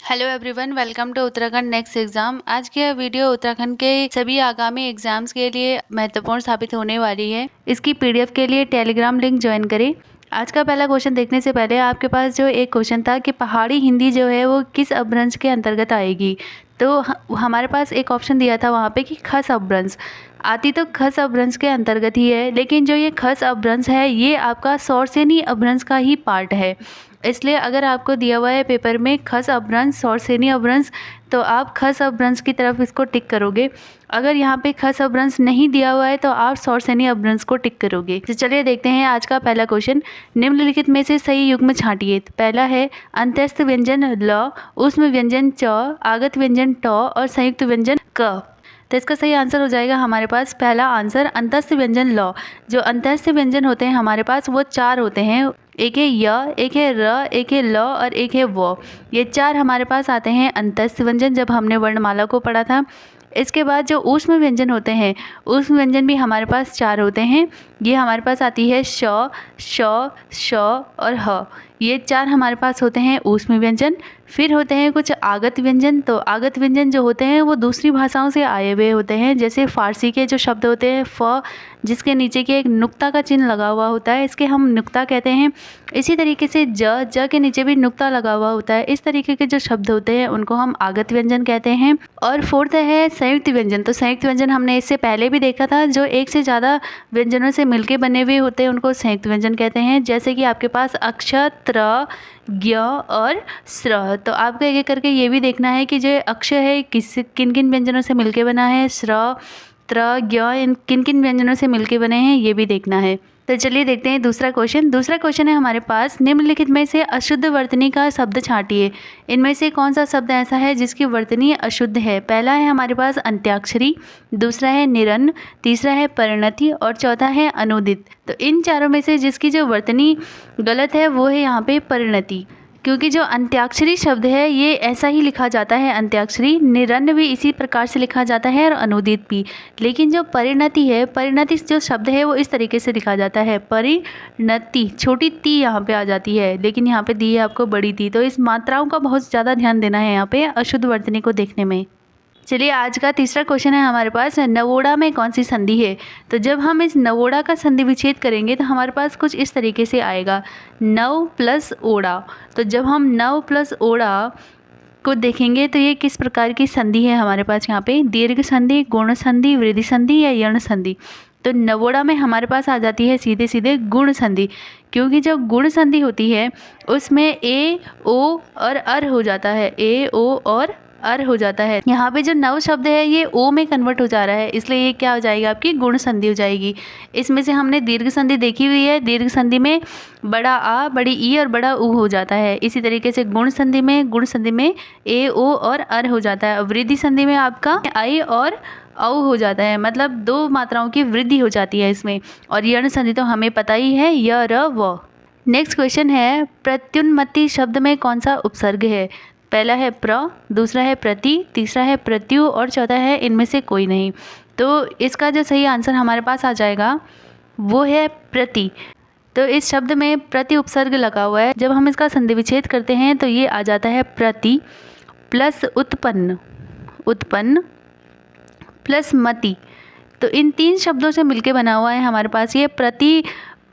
Hello everyone, welcome to Uttarakhand next exam. आज की यह वीडियो उत्तराखंड के सभी आगामी एग्जाम्स के लिए महत्वपूर्ण साबित होने वाली है। इसकी पीडीएफ के लिए टेलीग्राम लिंक ज्वाइन करें। आज का पहला क्वेश्चन देखने से पहले आपके पास जो एक क्वेश्चन था कि पहाड़ी हिंदी जो है वो किस अपभ्रंश के अंतर्गत आएगी, तो हमारे पास एक ऑप्शन दिया था वहाँ पे कि खस अपभ्रंश आती, तो खस अपभ्रंश के अंतर्गत ही है। लेकिन जो ये खस अपभ्रंश है ये आपका सौरसेनी अपभ्रंश का ही पार्ट है। इसलिए अगर आपको दिया हुआ है पेपर में खस अपभ्रंश सौरसेनी अपभ्रंश, तो आप खस अपभ्रंश की तरफ इसको टिक करोगे। अगर यहाँ पे खस अपभ्रंश नहीं दिया हुआ है तो आप सौरसेनी अपभ्रंश को टिक करोगे। तो चलिए देखते हैं आज का पहला क्वेश्चन। निम्नलिखित में से सही युग्म छांटिए। पहला है अंत्यस्थ व्यंजन ल, ऊष्म व्यंजन च, आगत व्यंजन ट और संयुक्त व्यंजन क। तो इसका सही आंसर हो जाएगा हमारे पास पहला आंसर अंतस्थ व्यंजन ल। जो अंतस्थ व्यंजन होते हैं हमारे पास वो 4 होते हैं। एक है य, एक है र, एक है ल और एक है व। ये 4 हमारे पास आते हैं अंतस्थ व्यंजन जब हमने वर्णमाला को पढ़ा था। इसके बाद जो ऊष्म व्यंजन होते हैं, ऊष्म व्यंजन भी हमारे पास 4 होते हैं। ये हमारे पास आती है श, श, श और ह। ये 4 हमारे पास होते हैं ऊष्म व्यंजन। फिर होते हैं कुछ आगत व्यंजन। तो आगत व्यंजन जो होते हैं वो दूसरी भाषाओं से आए हुए होते हैं। जैसे फारसी के जो शब्द होते हैं फ, जिसके नीचे के एक नुक्ता का चिन्ह लगा हुआ होता है, इसके हम नुक्ता कहते हैं। इसी तरीके से ज के नीचे भी नुक्ता लगा हुआ होता है। इस तरीके के जो शब्द होते हैं उनको हम आगत व्यंजन कहते हैं। और फोर्थ है संयुक्त व्यंजन। तो संयुक्त व्यंजन हमने इससे पहले भी देखा था, जो एक से ज़्यादा व्यंजनों से मिलके बने हुए होते हैं उनको संयुक्त व्यंजन कहते हैं। जैसे कि आपके पास अक्ष, त्र, ज्ञ और स्र। तो आपको एक एक करके ये भी देखना है कि जो अक्ष है किन किन व्यंजनों से मिलके बना है, स्र, त्र, ज्ञ इन किन किन व्यंजनों से मिलके बने हैं ये भी देखना है। तो चलिए देखते हैं दूसरा क्वेश्चन। दूसरा क्वेश्चन है हमारे पास निम्नलिखित में से अशुद्ध वर्तनी का शब्द छांटिए। इनमें से कौन सा शब्द ऐसा है जिसकी वर्तनी अशुद्ध है। पहला है हमारे पास अंत्याक्षरी, दूसरा है निरन, तीसरा है परिणति और चौथा है अनुदित। तो इन चारों में से जिसकी जो वर्तनी गलत है वो है यहाँ पे परिणति, क्योंकि जो अंत्याक्षरी शब्द है ये ऐसा ही लिखा जाता है अंत्याक्षरी, निरन भी इसी प्रकार से लिखा जाता है और अनुदित भी। लेकिन जो परिणति है, परिणति जो शब्द है वो इस तरीके से लिखा जाता है परिणति, छोटी ती यहाँ पे आ जाती है, लेकिन यहाँ पे दी है आपको बड़ी ती। तो इस मात्राओं का बहुत ज़्यादा ध्यान देना है यहाँ पे अशुद्ध वर्तनी को देखने में। चलिए आज का तीसरा क्वेश्चन है हमारे पास नवोढ़ा में कौन सी संधि है। तो जब हम इस नवोढ़ा का संधि विच्छेद करेंगे तो हमारे पास कुछ इस तरीके से आएगा, नव प्लस ओढ़ा। तो जब हम नव प्लस ओढ़ा को देखेंगे तो ये किस प्रकार की संधि है हमारे पास यहाँ पे, दीर्घ संधि, गुण संधि, वृद्धि संधि या यण संधि। तो नवोढ़ा में हमारे पास आ जाती है सीधे सीधे गुण संधि, क्योंकि जो गुण संधि होती है उसमें ए, ओ और अर हो जाता है, ए, ओ और अर हो जाता है। यहाँ पे जो नव शब्द है ये ओ में कन्वर्ट हो जा रहा है, इसलिए ये क्या हो जाएगा आपकी गुण संधि हो जाएगी। इसमें से हमने दीर्घ संधि देखी हुई है, दीर्घ संधि में बड़ा आ, बड़ी ई और बड़ा उ हो जाता है। इसी तरीके से गुण संधि में ए, ओ और अर हो जाता है। वृद्धि संधि में आपका आई और औ हो जाता है, मतलब 2 मात्राओं की वृद्धि हो जाती है इसमें। और यण संधि तो हमें पता ही है, य, र, व। नेक्स्ट क्वेश्चन है प्रत्युन्मत्ति शब्द में कौन सा उपसर्ग है। पहला है प्र, दूसरा है प्रति, तीसरा है प्रत्यु और चौथा है इनमें से कोई नहीं। तो इसका जो सही आंसर हमारे पास आ जाएगा वो है प्रति। तो इस शब्द में प्रति उपसर्ग लगा हुआ है। जब हम इसका संधि विच्छेद करते हैं तो ये आ जाता है प्रति प्लस उत्पन्न, उत्पन्न प्लस मति। तो इन 3 शब्दों से मिलके बना हुआ है हमारे पास ये प्रति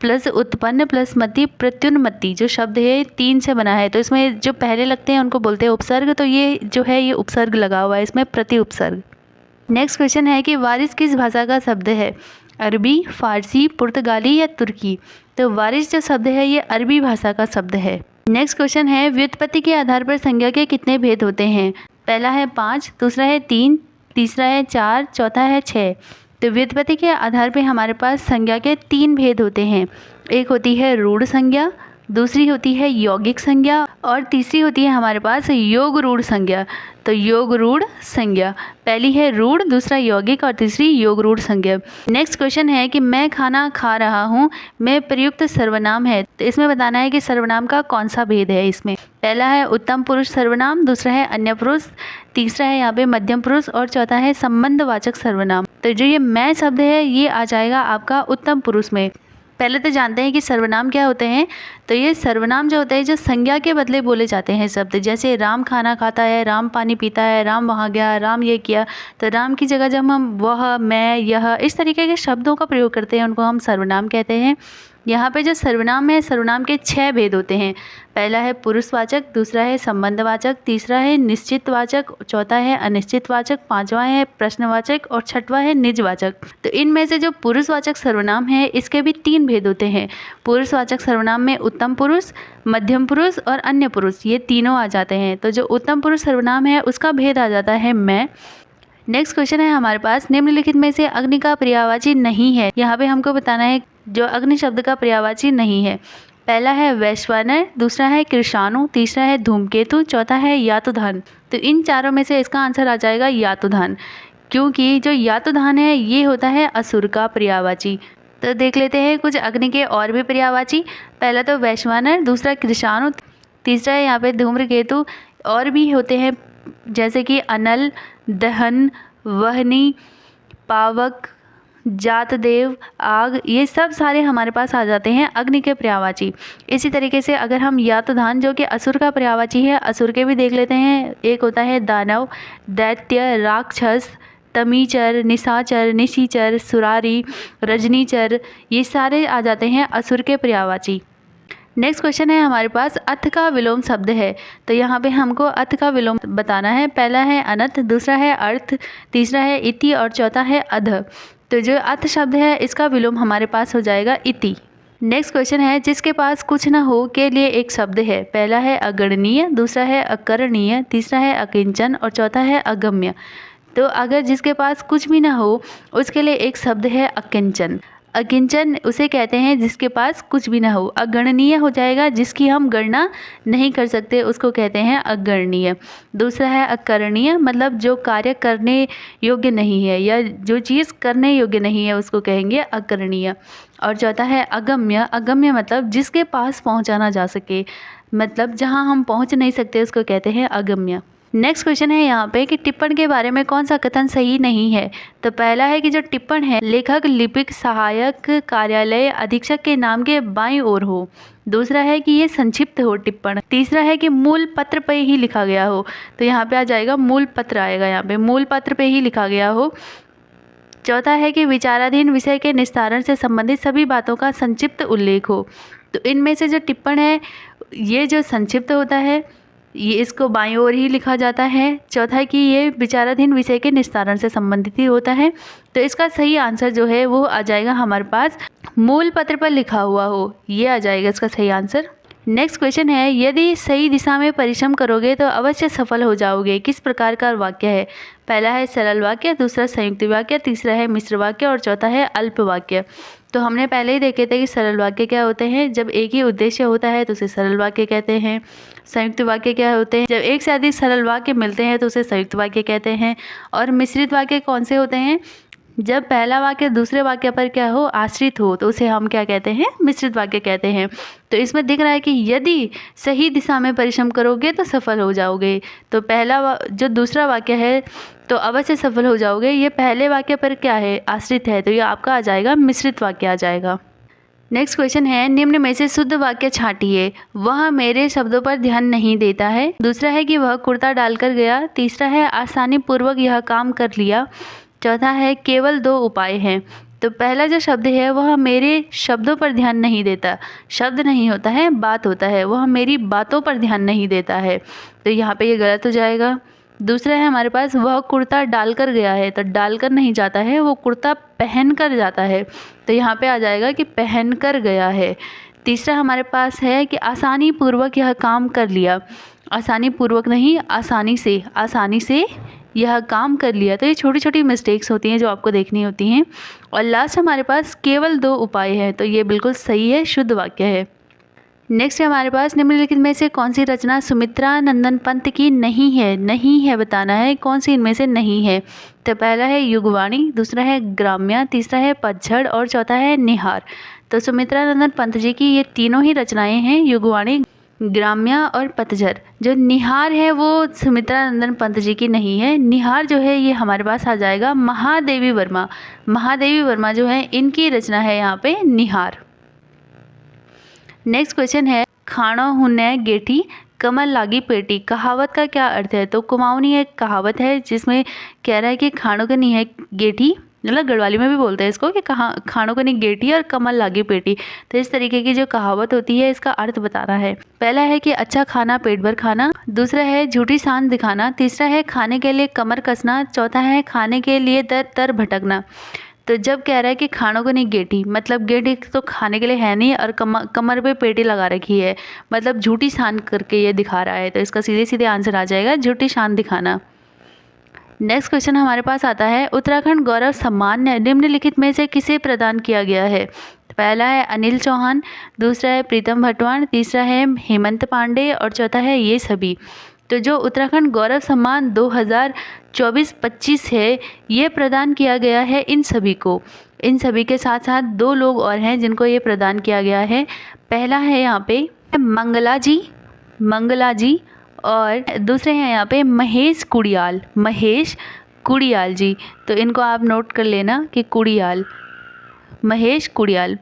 प्लस उत्पन्न प्लस मति प्रत्युन्मत्ति। जो शब्द है 3 से बना है, तो इसमें जो पहले लगते हैं उनको बोलते हैं उपसर्ग। तो ये जो है ये उपसर्ग लगा हुआ है इसमें, प्रति उपसर्ग। नेक्स्ट क्वेश्चन है कि वारिस किस भाषा का शब्द है, अरबी, फारसी, पुर्तगाली या तुर्की। तो वारिस जो शब्द है ये अरबी भाषा का शब्द है। नेक्स्ट क्वेश्चन है व्युत्पत्ति के आधार पर संज्ञा के कितने भेद होते हैं। पहला है 5, दूसरा है 3, तीसरा है 4, चौथा है 6। तो व्युत्पत्ति के आधार पे हमारे पास संज्ञा के 3 भेद होते हैं। एक होती है रूढ़ संज्ञा, दूसरी होती है यौगिक संज्ञा और तीसरी होती है हमारे पास योग रूढ़ संज्ञा। तो योग रूढ़ संज्ञा, पहली है रूढ़, दूसरा यौगिक और तीसरी योग रूढ़ संज्ञा। नेक्स्ट क्वेश्चन है कि मैं खाना खा रहा हूँ में प्रयुक्त सर्वनाम है। तो इसमें बताना है कि सर्वनाम का कौन सा भेद है इसमें। पहला है उत्तम पुरुष सर्वनाम, दूसरा है अन्य पुरुष, तीसरा है यहाँ पे मध्यम पुरुष और चौथा है संबंधवाचक सर्वनाम। तो जो ये मैं शब्द है ये आ जाएगा आपका उत्तम पुरुष में। पहले तो जानते हैं कि सर्वनाम क्या होते हैं। तो ये सर्वनाम जो होते हैं जो संज्ञा के बदले बोले जाते हैं शब्द, जैसे राम खाना खाता है, राम पानी पीता है, राम वहाँ गया, राम ये किया। तो राम की जगह जब हम वह, मैं, यह इस तरीके के शब्दों का प्रयोग करते हैं उनको हम सर्वनाम कहते हैं। यहाँ पे जो सर्वनाम है, सर्वनाम के 6 भेद होते हैं। पहला है पुरुषवाचक, दूसरा है संबंधवाचक, तीसरा है निश्चितवाचक, चौथा है अनिश्चितवाचक, पांचवा है प्रश्नवाचक और छठवां है निजवाचक। तो इनमें से जो पुरुषवाचक सर्वनाम है इसके भी 3 भेद होते हैं। पुरुषवाचक सर्वनाम में उत्तम पुरुष, मध्यम पुरुष और अन्य पुरुष, ये तीनों आ जाते हैं। तो जो उत्तम पुरुष सर्वनाम है उसका भेद आ जाता है मैं। नेक्स्ट क्वेश्चन है हमारे पास, निम्नलिखित में से अग्नि का पर्यायवाची नहीं है। यहाँ पे हमको बताना है जो अग्नि शब्द का पर्यायवाची नहीं है। पहला है वैश्वानर, दूसरा है कृषाणु, तीसरा है धूमकेतु, चौथा है यातुधान। तो इन चारों में से इसका आंसर आ जाएगा यातुधान, क्योंकि जो यातुधान है ये होता है असुर का पर्यायवाची। तो देख लेते हैं कुछ अग्नि के और भी पर्यायवाची। पहला तो वैश्वानर, दूसरा कृषाणु, तीसरा है यहाँ पे धूम्रकेतु। और भी होते हैं जैसे कि अनल, दहन, वहनी, पावक, जातदेव, आग, ये सब सारे हमारे पास आ जाते हैं अग्नि के पर्यायवाची। इसी तरीके से अगर हम यातुधान जो कि असुर का पर्यायवाची है, असुर के भी देख लेते हैं। एक होता है दानव, दैत्य, राक्षस, तमीचर, निशाचर, निशीचर, सुरारी, रजनीचर, ये सारे आ जाते हैं असुर के पर्यायवाची। नेक्स्ट क्वेश्चन है हमारे पास, अथ का विलोम शब्द है। तो यहाँ पे हमको अथ का विलोम बताना है। पहला है अनथ, दूसरा है अर्थ, तीसरा है इति और चौथा है अध। तो जो अथ शब्द है इसका विलोम हमारे पास हो जाएगा इति। नेक्स्ट क्वेश्चन है, जिसके पास कुछ न हो के लिए एक शब्द है। पहला है अगणनीय, दूसरा है अकरणीय, तीसरा है अकिंचन और चौथा है अगम्य। तो अगर जिसके पास कुछ भी ना हो उसके लिए एक शब्द है अकिंचन। अकिंचन उसे कहते हैं जिसके पास कुछ भी ना हो। अगणनीय हो जाएगा जिसकी हम गणना नहीं कर सकते, उसको कहते हैं अगणनीय। दूसरा है अकरणीय, मतलब जो कार्य करने योग्य नहीं है या जो चीज़ करने योग्य नहीं है उसको कहेंगे अकरणीय। और चौथा है अगम्य। अगम्य मतलब जिसके पास पहुंचा ना जा सके, मतलब जहां हम पहुंच नहीं सकते उसको कहते हैं अगम्य। नेक्स्ट क्वेश्चन है यहाँ पे कि टिप्पण के बारे में कौन सा कथन सही नहीं है। तो पहला है कि जो टिप्पण है लेखक, लिपिक, सहायक, कार्यालय, अधीक्षक के नाम के बाईं ओर हो। दूसरा है कि ये संक्षिप्त हो टिप्पण। तीसरा है कि मूल पत्र पे ही लिखा गया हो। तो यहाँ पे आ जाएगा मूल पत्र, आएगा यहाँ पे मूल पत्र पे ही लिखा गया हो। चौथा है कि विचाराधीन विषय के निस्तारण से संबंधित सभी बातों का संक्षिप्त उल्लेख हो। तो इनमें से जो टिप्पण है ये जो संक्षिप्त होता है ये इसको बाईं ओर ही लिखा जाता है। चौथा है कि ये विचाराधीन विषय के निस्तारण से संबंधित ही होता है। तो इसका सही आंसर जो है वो आ जाएगा हमारे पास मूल पत्र पर लिखा हुआ हो, ये आ जाएगा इसका सही आंसर। नेक्स्ट क्वेश्चन है, यदि सही दिशा में परिश्रम करोगे तो अवश्य सफल हो जाओगे, किस प्रकार का वाक्य है। पहला है सरल वाक्य, दूसरा संयुक्त वाक्य, तीसरा है मिश्र वाक्य और चौथा है अल्प वाक्य। तो हमने पहले ही देखे थे कि सरल वाक्य क्या होते हैं, जब एक ही उद्देश्य होता है तो उसे सरल वाक्य कहते हैं। संयुक्त वाक्य क्या होते हैं, जब एक से अधिक सरल वाक्य मिलते हैं तो उसे संयुक्त वाक्य कहते हैं। और मिश्रित वाक्य कौन से होते हैं, जब पहला वाक्य दूसरे वाक्य पर क्या हो, आश्रित हो, तो उसे हम क्या कहते हैं, मिश्रित वाक्य कहते हैं। तो इसमें दिख रहा है कि यदि सही दिशा में परिश्रम करोगे तो सफल हो जाओगे। तो पहला जो दूसरा वाक्य है तो अवश्य सफल हो जाओगे, ये पहले वाक्य पर क्या है, आश्रित है, तो ये आपका आ जाएगा मिश्रित वाक्य आ जाएगा। नेक्स्ट क्वेश्चन है, निम्न में से शुद्ध वाक्य छांटिए। वह मेरे शब्दों पर ध्यान नहीं देता है। दूसरा है कि वह कुर्ता डालकर गया। तीसरा है आसानी पूर्वक यह काम कर लिया। चौथा है केवल 2 उपाय हैं। तो पहला जो शब्द है वह मेरे शब्दों पर ध्यान नहीं देता। शब्द नहीं होता है, बात होता है। वह मेरी बातों पर ध्यान नहीं देता है, तो यहाँ पे ये गलत हो जाएगा। दूसरा है हमारे पास वह कुर्ता डालकर गया है। तो डालकर नहीं जाता है, वो कुर्ता पहन कर जाता है, तो यहाँ पे आ जाएगा कि पहन कर गया है। तीसरा हमारे पास है कि आसानी पूर्वक यह काम कर लिया। आसानी पूर्वक नहीं, आसानी से यह काम कर लिया। तो ये छोटी छोटी मिस्टेक्स होती हैं जो आपको देखनी होती हैं। और लास्ट हमारे पास केवल 2 उपाय हैं, तो ये बिल्कुल सही है, शुद्ध वाक्य है। नेक्स्ट है हमारे पास, निम्नलिखित में से कौन सी रचना सुमित्रा नंदन पंत की नहीं है बताना है कौन सी इनमें से नहीं है। तो पहला है युगवाणी, दूसरा है ग्राम्या, तीसरा है पतझड़ और चौथा है निहार। तो सुमित्रा नंदन पंत जी की ये तीनों ही रचनाएं हैं, युगवाणी, ग्राम्या और पतझड़। जो निहार है वो सुमित्रा नंदन पंत जी की नहीं है। निहार जो है ये हमारे पास आ जाएगा महादेवी वर्मा। महादेवी वर्मा जो है इनकी रचना है यहाँ पे निहार। नेक्स्ट क्वेश्चन है खाणो हुन्ने गेठी कमल लागी पेटी, कहावत का क्या अर्थ है? तो कुमाऊनी एक कहावत है जिसमें कह रहा है कि खाणों को नहीं है गेठी, मतलब गढ़वाली में भी बोलते हैं इसको कि खाणों को नहीं गेठी और कमल लागी पेटी। तो इस तरीके की जो कहावत होती है इसका अर्थ बताना है। पहला है कि अच्छा खाना पेट भर खाना, दूसरा है झूठी शान दिखाना, तीसरा है खाने के लिए कमर कसना, चौथा है खाने के लिए दर दर भटकना। तो जब कह रहा है कि खानों को नहीं गेठी, मतलब गेठी तो खाने के लिए है नहीं और कमर पे पेटी लगा रखी है, मतलब झूठी शान करके ये दिखा रहा है। तो इसका सीधे सीधे आंसर आ जाएगा झूठी शान दिखाना। नेक्स्ट क्वेश्चन हमारे पास आता है उत्तराखंड गौरव सम्मान निम्नलिखित में से किसे प्रदान किया गया है? पहला है अनिल चौहान, दूसरा है प्रीतम भटवाण, तीसरा है हेमंत पांडे और चौथा है ये सभी। तो जो उत्तराखंड गौरव सम्मान 2024-25 है ये प्रदान किया गया है इन सभी को। इन सभी के साथ साथ दो लोग और हैं जिनको ये प्रदान किया गया है। पहला है यहाँ पे मंगला जी और दूसरे हैं यहाँ पे महेश कुड़ियाल जी। तो इनको आप नोट कर लेना कि महेश कुड़ियाल।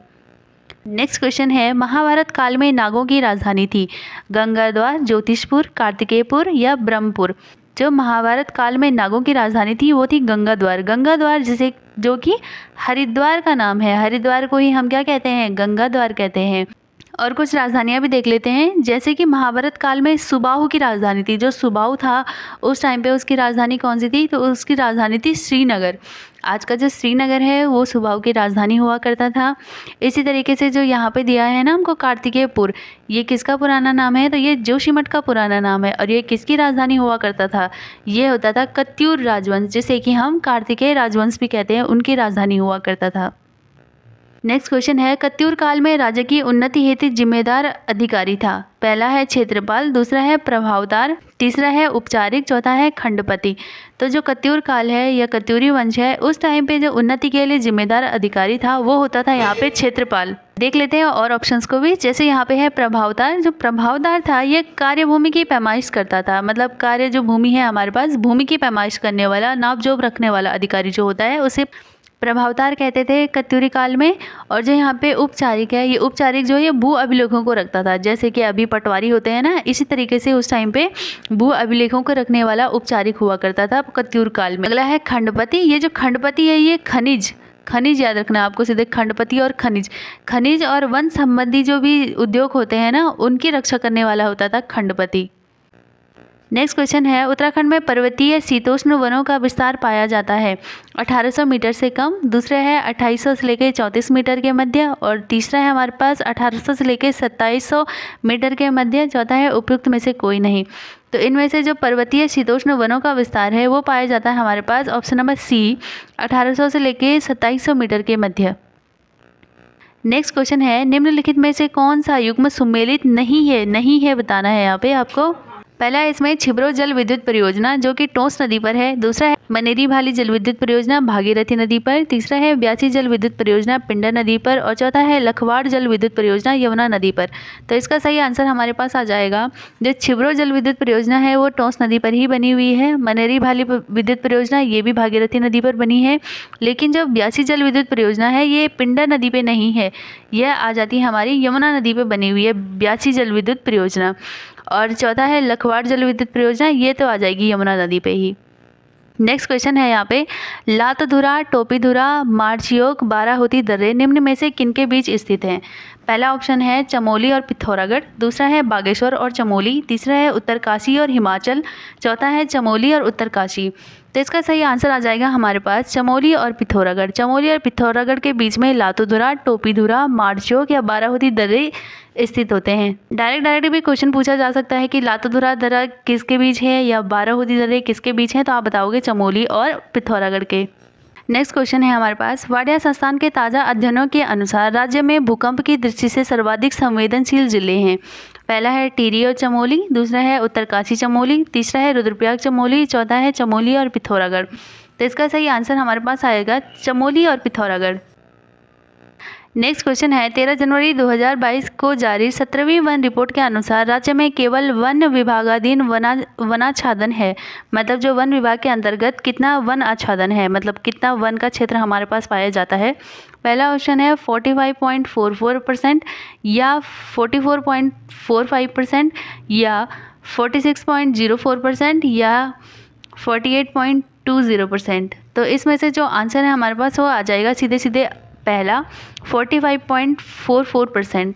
नेक्स्ट क्वेश्चन है महाभारत काल में नागों की राजधानी थी? गंगाद्वार, ज्योतिषपुर, कार्तिकेयपुर या ब्रह्मपुर। जो महाभारत काल में नागों की राजधानी थी वो थी गंगाद्वार, जिसे जो कि हरिद्वार का नाम है। हरिद्वार को ही हम क्या कहते हैं? गंगाद्वार कहते हैं। और कुछ राजधानियां भी देख लेते हैं, जैसे कि महाभारत काल में सुबाहु की राजधानी थी। जो सुबाहु था उस टाइम पे उसकी राजधानी कौन सी थी? तो उसकी राजधानी थी श्रीनगर। आज का जो श्रीनगर है वो सुबाहु की राजधानी हुआ करता था। इसी तरीके से जो यहाँ पे दिया है ना हमको कार्तिकेयपुर, ये किसका पुराना नाम है? तो ये जोशीमठ का पुराना नाम है। और ये किसकी राजधानी हुआ करता था? ये होता था कत्यूर राजवंश, जिसे कि हम कार्तिकेय राजवंश भी कहते हैं, उनकी राजधानी हुआ करता था। नेक्स्ट क्वेश्चन है कत्यूर काल में राज्य की उन्नति हेतु जिम्मेदार अधिकारी था? पहला है क्षेत्रपाल, दूसरा है प्रभावदार, तीसरा है उपचारिक, चौथा है खंडपति। तो जो कत्यूर काल है या कत्यूरी वंश है उस टाइम पे जो उन्नति के लिए जिम्मेदार अधिकारी था वो होता था यहाँ पे क्षेत्रपाल। देख लेते हैं और ऑप्शंस को भी, जैसे यहाँ पे है प्रभावदार। जो प्रभावदार था ये कार्यभूमि की पैमाइश करता था, मतलब कार्य जो भूमि है हमारे पास, भूमि की पैमाइश करने वाला, नाप जोप रखने वाला अधिकारी जो होता है उसे प्रभावदार कहते थे कत्यूरी काल में। और जो यहाँ पे उपचारिक है, ये उपचारिक जो है भू अभिलेखों को रखता था, जैसे कि अभी पटवारी होते हैं ना, इसी तरीके से उस टाइम पे भू अभिलेखों को रखने वाला उपचारिक हुआ करता था कत्यूर काल में। अगला है खंडपति। ये जो खंडपति है ये खनिज याद रखना आपको, सीधे खंडपति और खनिज और वन संबंधी जो भी उद्योग होते हैं ना उनकी रक्षा करने वाला होता था खंडपति। नेक्स्ट क्वेश्चन है उत्तराखंड में पर्वतीय शीतोष्ण वनों का विस्तार पाया जाता है? 1800 मीटर से कम, दूसरा है 2800 से लेकर 34 मीटर के मध्य और तीसरा है हमारे पास 1800 से लेकर 2700 मीटर के मध्य, चौथा है उपयुक्त में से कोई नहीं। तो इनमें से जो पर्वतीय शीतोष्ण वनों का विस्तार है वो पाया जाता है हमारे पास ऑप्शन नंबर सी 1800 से लेकर 2700 मीटर के मध्य। नेक्स्ट क्वेश्चन है निम्नलिखित में से कौन सा युग्म सुमेलित नहीं है बताना है यहाँ पे आपको। पहला है इसमें छिब्रो जल विद्युत परियोजना जो कि टोंस नदी पर है, दूसरा है मनेरी भाली जल विद्युत परियोजना भागीरथी नदी पर, तीसरा है ब्यासी जल विद्युत परियोजना पिंडर नदी पर और चौथा है लखवाड़ जल विद्युत परियोजना यमुना नदी पर। तो इसका सही आंसर हमारे पास आ जाएगा, जो छिब्रो जल विद्युत परियोजना है वो टोंस नदी पर ही बनी हुई है। मनेरी भाली विद्युत परियोजना ये भी भागीरथी नदी पर बनी है, लेकिन जो ब्यासी जल विद्युत परियोजना है ये पिंडर नदी पर नहीं है, यह आ जाती है हमारी यमुना नदी पर बनी हुई है ब्यासी जल विद्युत परियोजना। और चौथा है लखवाड़ जल विद्युत परियोजना, ये तो आ जाएगी यमुना नदी पे ही। नेक्स्ट क्वेश्चन है यहाँ पे लातधुरा, टोपीधुरा, मार्चियोक, बाराहोती दर्रे निम्न में से किनके बीच स्थित हैं? पहला ऑप्शन है चमोली और पिथौरागढ़, दूसरा है बागेश्वर और चमोली, तीसरा है उत्तरकाशी और हिमाचल, चौथा है चमोली और उत्तरकाशी। तो इसका सही आंसर आ जाएगा हमारे पास चमोली और पिथौरागढ़। चमोली और पिथौरागढ़ के बीच में लातधुरा, टोपीधुरा, मार्चियोक या बाराहोती दर्रे स्थित होते हैं। डायरेक्ट भी क्वेश्चन पूछा जा सकता है कि लातधुरा दर्रा किसके बीच है या बाराहोती दर्रे किसके बीच है, तो आप बताओगे चमोली और पिथौरागढ़ के। नेक्स्ट क्वेश्चन है हमारे पास वाडिया संस्थान के ताज़ा अध्ययनों के अनुसार राज्य में भूकंप की दृष्टि से सर्वाधिक संवेदनशील जिले हैं? पहला है टिहरी और चमोली, दूसरा है उत्तरकाशी चमोली, तीसरा है रुद्रप्रयाग चमोली, चौथा है चमोली और पिथौरागढ़। तो इसका सही आंसर हमारे पास आएगा चमोली और पिथौरागढ़। नेक्स्ट क्वेश्चन है 13 जनवरी 2022 को जारी 17वीं वन रिपोर्ट के अनुसार राज्य में केवल वन विभागाधीन वनाच्छादन है। मतलब जो वन विभाग के अंतर्गत कितना वन आच्छादन है, मतलब कितना वन का क्षेत्र हमारे पास पाया जाता है। पहला ऑप्शन है 45.44% या 44.45% या 46.04% या 48.20%। तो इसमें से जो आंसर है हमारे पास वो आ जाएगा सीधे सीधे पहला 45.44%।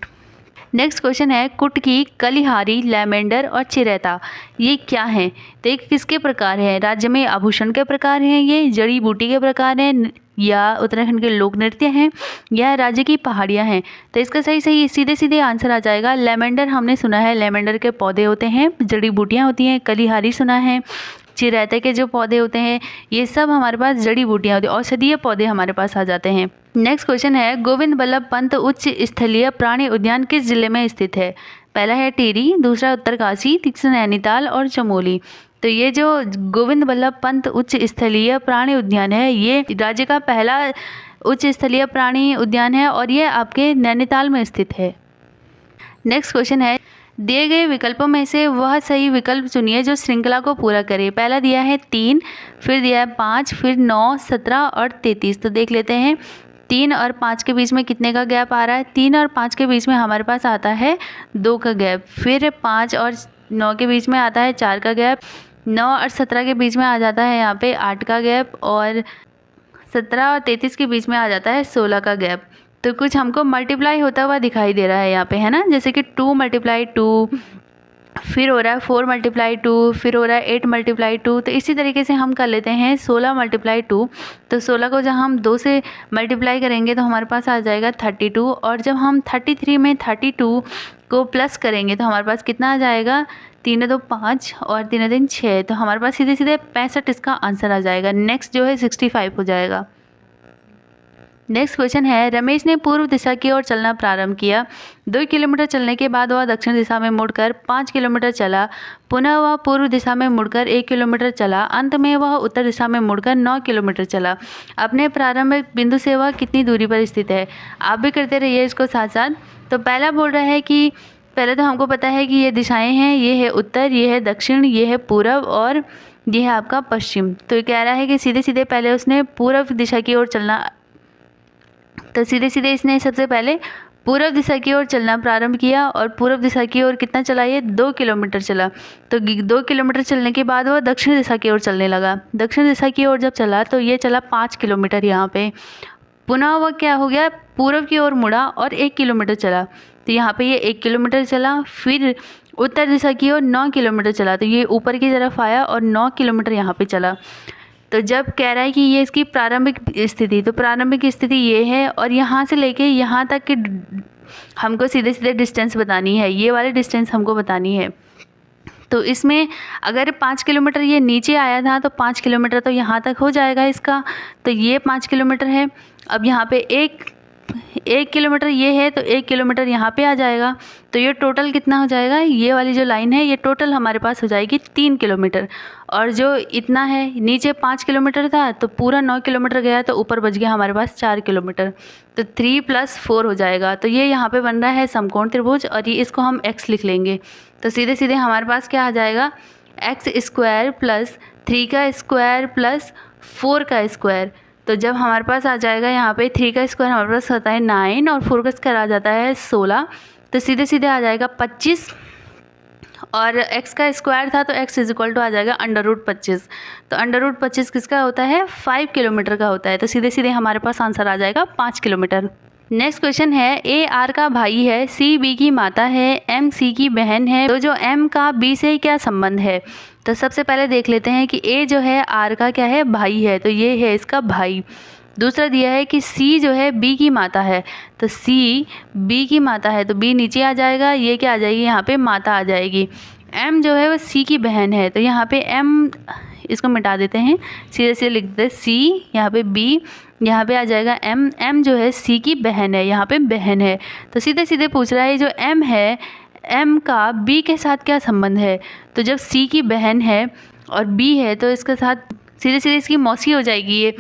नेक्स्ट क्वेश्चन है कुटकी, कलिहारी, लैवेंडर और चिरैता ये क्या हैं? तो ये किसके प्रकार हैं? राज्य में आभूषण के प्रकार हैं, ये जड़ी बूटी के प्रकार हैं, या उत्तराखंड के लोक नृत्य हैं, या राज्य की पहाड़ियाँ हैं। तो इसका सही सीधे सीधे आंसर आ जाएगा लैवेंडर। हमने सुना है लैवेंडर के पौधे होते हैं, जड़ी बूटियाँ होती हैं। कलिहारी सुना है, चिरैते के जो पौधे होते हैं ये सब हमारे पास जड़ी बूटियाँ होती हैं, औषधीय पौधे हमारे पास आ जाते हैं। नेक्स्ट क्वेश्चन है गोविंद बल्लभ पंत उच्च स्थलीय प्राणी उद्यान किस जिले में स्थित है? पहला है टिहरी, दूसरा उत्तरकाशी, तीसरा नैनीताल और चमोली। तो ये जो गोविंद बल्लभ पंत उच्च स्थलीय प्राणी उद्यान है ये राज्य का पहला उच्च स्थलीय प्राणी उद्यान है और ये आपके नैनीताल में स्थित है। नेक्स्ट क्वेश्चन है दिए गए विकल्पों में से वह सही विकल्प चुनिए जो श्रृंखला को पूरा करे। पहला दिया है 3, फिर दिया है 5, फिर 9, 17 और 33। तो देख लेते हैं 3 और 5 के बीच में कितने का गैप आ रहा है। 3 और 5 के बीच में हमारे पास आता है 2 का गैप, फिर 5 और 9 के बीच में आता है 4 का गैप, 9 और 17 के बीच में आ जाता है यहाँ पे 8 का गैप, और 17 और 33 के बीच में आ जाता है 16 का गैप। तो कुछ हमको मल्टीप्लाई होता हुआ दिखाई दे रहा है यहाँ पे, है ना, जैसे कि 2 × 2, फिर हो रहा है 4 × 2, फिर हो रहा है 8 × 2। तो इसी तरीके से हम कर लेते हैं 16 × 2। तो 16 को जब हम 2 से मल्टीप्लाई करेंगे तो हमारे पास आ जाएगा 32, और जब हम 33 में 32 को प्लस करेंगे तो हमारे पास कितना आ जाएगा, 3 2 5 और 3 3 6। तो हमारे पास सीधे सीधे 65 इसका आंसर आ जाएगा। नेक्स्ट जो है 65 हो जाएगा। नेक्स्ट क्वेश्चन है रमेश ने पूर्व दिशा की ओर चलना प्रारंभ किया। 2 किलोमीटर चलने के बाद वह दक्षिण दिशा में मुड़कर 5 किलोमीटर चला। पुनः वह पूर्व दिशा में मुड़कर 1 किलोमीटर चला। अंत में वह उत्तर दिशा में मुड़कर 9 किलोमीटर चला। अपने प्रारंभिक बिंदु से वह कितनी दूरी पर स्थित है? आप भी करते रहिए इसको साथ साथ। तो पहला बोल रहा है कि पहले तो हमको पता है कि ये दिशाएँ हैं, ये है उत्तर, ये है दक्षिण, ये है पूर्व और ये है आपका पश्चिम। तो ये कह रहा है कि सीधे सीधे पहले उसने पूर्व दिशा की ओर चलना, तो सीधे सीधे इसने सबसे पहले पूर्व दिशा की ओर चलना प्रारंभ किया और पूर्व दिशा की ओर कितना चला, ये 2 किलोमीटर चला। तो 2 किलोमीटर चलने के बाद वह दक्षिण दिशा की ओर चलने लगा। दक्षिण दिशा की ओर जब चला तो ये चला 5 किलोमीटर यहाँ पे। पुनः वह क्या हो गया, पूर्व की ओर मुड़ा और 1 किलोमीटर चला। तो यहाँ पे ये 1 किलोमीटर चला। फिर उत्तर दिशा की ओर 9 किलोमीटर चला, तो ये ऊपर की तरफ आया और 9 किलोमीटर यहाँ पे चला। तो जब कह रहा है कि ये इसकी प्रारंभिक स्थिति, तो प्रारंभिक स्थिति ये है और यहाँ से लेके यहाँ तक की हमको सीधे सीधे डिस्टेंस बतानी है, ये वाली डिस्टेंस हमको बतानी है। तो इसमें अगर 5 किलोमीटर ये नीचे आया था तो 5 किलोमीटर तो यहाँ तक हो जाएगा इसका, तो ये 5 किलोमीटर है। अब यहाँ पे 1 किलोमीटर ये है तो 1 किलोमीटर यहाँ पे आ जाएगा। तो ये टोटल कितना हो जाएगा, ये वाली जो लाइन है ये टोटल हमारे पास हो जाएगी 3 किलोमीटर। और जो इतना है नीचे 5 किलोमीटर था तो पूरा 9 किलोमीटर गया, तो ऊपर बच गया हमारे पास 4 किलोमीटर। तो 3 + 4 हो जाएगा। तो ये यहाँ पे बन रहा है समकोण त्रिभुज और ये इसको हम x लिख लेंगे। तो सीधे सीधे हमारे पास क्या आ जाएगा, x² + 3 का स्क्वायर + 4 का स्क्वायर। तो जब हमारे पास आ जाएगा यहाँ पे 3 का स्क्वायर हमारे पास होता है 9 और 4 का स्क्वायर आ जाता है 16। तो सीधे सीधे आ जाएगा 25 और x का स्क्वायर था तो x = आ जाएगा √25। तो √25 किसका होता है, 5 किलोमीटर का होता है। तो सीधे सीधे हमारे पास आंसर आ जाएगा 5 किलोमीटर। नेक्स्ट क्वेश्चन है A R का भाई है, C B की माता है, M C की बहन है। तो जो M का B से क्या संबंध है? तो सबसे पहले देख लेते हैं कि A जो है R का क्या है, भाई है, तो ये है इसका भाई। दूसरा दिया है कि C जो है B की माता है, तो C B की माता है, तो B नीचे आ जाएगा, ये क्या आ जाएगी यहाँ पे माता आ जाएगी। M जो है वो C की बहन है, तो यहाँ पे M इसको मिटा देते हैं, सीधे से लिख देते हैं C, यहाँ पे B, यहाँ पे आ जाएगा M। M जो है C की बहन है, यहाँ पे बहन है। तो सीधे सीधे पूछ रहा है जो M है, M का B के साथ क्या संबंध है? तो जब C की बहन है और B है तो इसके साथ सीधे सीधे इसकी मौसी हो जाएगी ये।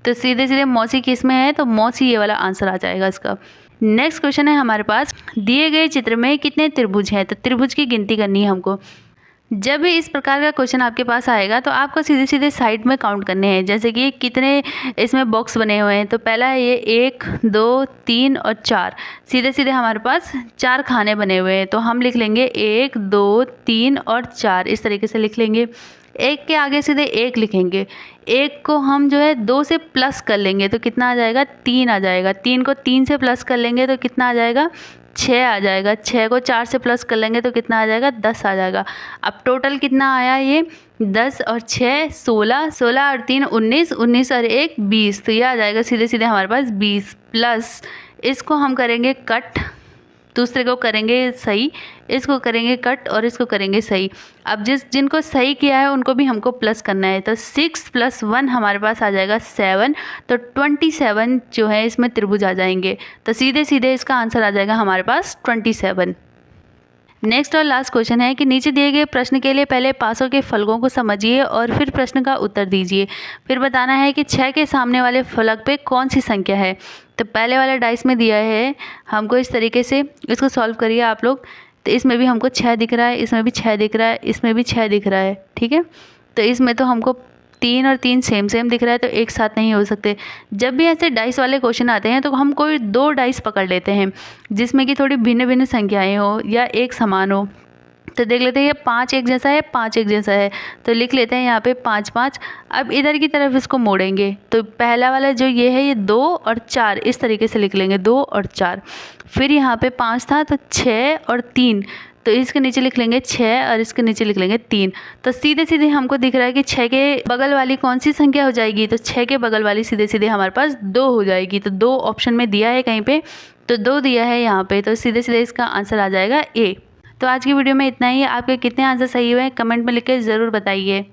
तो सीधे सीधे मौसी किस में है, तो मौसी ये वाला आंसर आ जाएगा इसका। नेक्स्ट क्वेश्चन है हमारे पास, दिए गए चित्र में कितने त्रिभुज हैं? तो त्रिभुज की गिनती करनी है हमको। जब भी इस प्रकार का क्वेश्चन आपके पास आएगा तो आपको सीधे सीधे साइड में काउंट करने हैं, जैसे कि कितने इसमें बॉक्स बने हुए हैं। तो पहला है ये 1 2 3 और 4, सीधे सीधे हमारे पास 4 खाने बने हुए हैं। तो हम लिख लेंगे 1 2 3 और 4, इस तरीके से लिख लेंगे। एक के आगे सीधे 1 लिखेंगे, 1 को हम जो है 2 से प्लस कर लेंगे तो कितना आ जाएगा? 3 आ जाएगा। 3 को 3 से प्लस कर लेंगे तो कितना आ जाएगा? 6 आ जाएगा। 6 को 4 से प्लस कर लेंगे तो कितना आ जाएगा? 10 आ जाएगा। अब टोटल कितना आया ये? 10 और 6 16, 16 और 3 19, 19 और 1 20। तो ये आ जाएगा सीधे सीधे हमारे पास 20, प्लस इसको हम करेंगे कट, दूसरे को करेंगे सही, इसको करेंगे कट और इसको करेंगे सही। अब जिनको सही किया है उनको भी हमको प्लस करना है। तो 6 + 1 हमारे पास आ जाएगा 7। तो 27 जो है इसमें त्रिभुज आ जाएंगे। तो सीधे सीधे इसका आंसर आ जाएगा हमारे पास 27। नेक्स्ट और लास्ट क्वेश्चन है कि नीचे दिए गए प्रश्न के लिए पहले पासों के फलकों को समझिए और फिर प्रश्न का उत्तर दीजिए। फिर बताना है कि 6 के सामने वाले फलक पे कौन सी संख्या है। तो पहले वाले डाइस में दिया है हमको इस तरीके से, इसको सॉल्व करिए आप लोग। तो इसमें भी हमको 6 दिख रहा है, इसमें भी 6 दिख रहा है, इसमें भी 6 दिख रहा है, ठीक है। तो इसमें तो हमको 3 और 3 सेम सेम दिख रहा है, तो एक साथ नहीं हो सकते। जब भी ऐसे डाइस वाले क्वेश्चन आते हैं तो हम कोई 2 डाइस पकड़ लेते हैं जिसमें कि थोड़ी भिन्न भिन्न संख्याएं हो या एक समान हो। तो देख लेते हैं ये 5 एक जैसा है, 5 एक जैसा है, तो लिख लेते हैं यहाँ पे 5 5। अब इधर की तरफ इसको मोड़ेंगे तो पहला वाला जो ये है ये 2 और 4, इस तरीके से लिख लेंगे 2 और 4। फिर यहाँ पे 5 था तो 6 और 3, तो इसके नीचे लिख लेंगे 6 और इसके नीचे लिख लेंगे 3। तो सीधे सीधे हमको दिख रहा है कि 6 के बगल वाली कौन सी संख्या हो जाएगी? तो 6 के बगल वाली सीधे सीधे हमारे पास 2 हो जाएगी। तो 2 ऑप्शन में दिया है कहीं पे, तो 2 दिया है यहाँ पे, तो सीधे सीधे इसका आंसर आ जाएगा ए। तो आज की वीडियो में इतना ही। आपके कितने आंसर सही हुए कमेंट में लिख के ज़रूर बताइए।